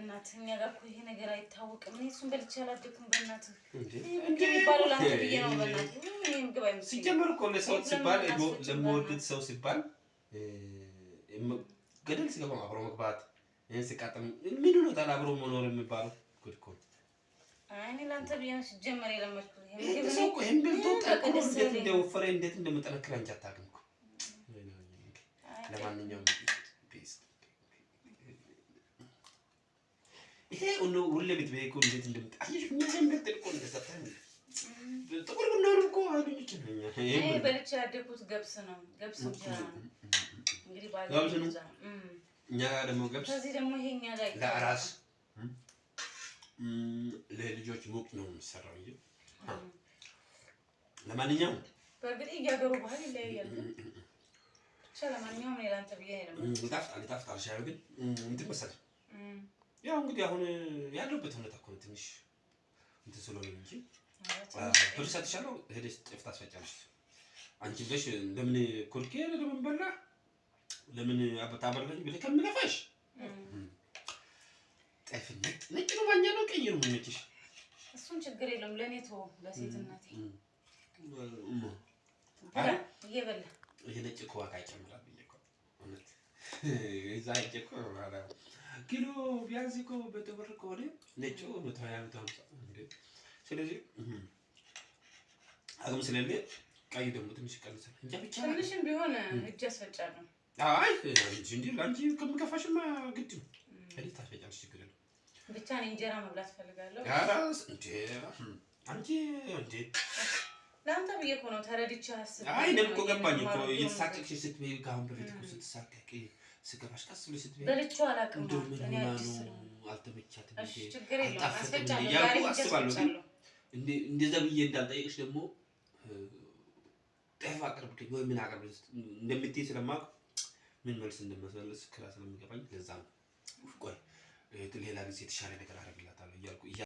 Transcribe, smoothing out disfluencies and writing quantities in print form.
በእናትህ እኛ ጋር እኮ ይሄ ነገር አይታወቅም። እኔ እሱን በልቼ አላደኩም። በእናትህ እንዴ ባሉ ላንተ ብዬ ነው። በእናትህ እኔ ምግብ አይመስልም። ሲጀመር እኮ ለሰው ሲባል ለመወደድ ሰው ሲባል ገደል ሲገባ አብሮ መግባት ሲቃጠል ምን ነው ታዲያ አብሮ መኖር የሚባለው? ጉድ እኮ አይ እኔ ላንተ ብዬ ነው ሲጀመር የለመድኩት። ይሄ ሰው እኮ ይሄን ብልቶ ጠቅሞ እንዴት እንደወፈረ እንዴት እንደምጠነክር አንቺ አታውቅም እኮ። ለማንኛውም ይሄ ሁሌ ቤት በይኮ እንዴት እንደምጣይሽ ምን እንደጥልቆ እንደሰጠኝ ጥቁር ብናወር እኮ አሉኝ ነው። ይሄ በልቼ ያደኩት ገብስ ነው። ገብስ እንጀራ ነው እንግዲህ ባለው እኛ ደግሞ ገብስ ከዚህ ደግሞ ይሄኛ ላይ ለአራስ ለልጆች ሙቅ ነው የሚሰራው እንጂ ለማንኛውም በእርግጥ እያገሩ ባህል ይለያያል። ብቻ ለማንኛውም እኔ ላንተ ብዬ ነው ይጣፍጣል ሻዩ ግን እንትን መሰለኝ ያው እንግዲህ አሁን ያለበት ሁኔታ እኮ ነው ትንሽ እንትን ስለሆነ እንጂ ብር ሰጥሻለሁ ሄደሽ ጤፍ ታስፈጫለሽ። አንቺ ብለሽ ለምን ኩርኬ ለምን በላ ለምን አበታበላኝ ብለሽ ከምለፋሽ ጤፍ ነጭ ነው ማኛ ነው ቀይ ነው የሚመችሽ? እሱን ችግር የለውም ለኔ ተው ለሴትነቴ እየበላ ይሄ ነጭ እኮ ዋጋ ይጨምራል ብዬሽ እኮ እውነት እዛ እኮ ኪሎ ቢያንስ እኮ በጥብር ከሆነ ነጭ 120 እንዴ ስለዚህ አሁን ስለሌለ ቀይ ደግሞ ትንሽ ይቀንሳል እንጂ ብቻ ትንሽም ቢሆን እጅ አስፈጫለሁ። አይ እንጂ ላንቺ ከምከፋሽማ ግድ ነው እኔ ታስፈጫለሽ ችግር የለም። ብቻ እኔ እንጀራ መብላት ፈልጋለሁ። አራስ እንዴ አንቺ እንዴ ላንተ ብዬ እኮ ነው ተረድቼ አስብ። አይ እኔም እኮ ገባኝ እኮ እየተሳቀቅሽ ስትበይ ካሁን በፊት እኮ ስትሳቀቂ ስገባሽ ቀስ ብለሽ ስትበይ በልቼው አላውቅም። እኔ አዲስ ነው አልተመቻትም። እሺ ችግር የለውም አስፈጫለሁ። ዛሬ አስባለሁ እንደዛ ብዬ እንዳልጠይቅሽ ደግሞ ጤፍ አቅርብልኝ ወይ ምን አቅርብልኝ እንደምትይ ስለማውቅ ምን መልስ እንደምመልስ ክራ ስለሚገባኝ ለዛ ነው። ቆይ ሌላ ጊዜ የተሻለ ነገር አደርግላታለሁ እያልኩ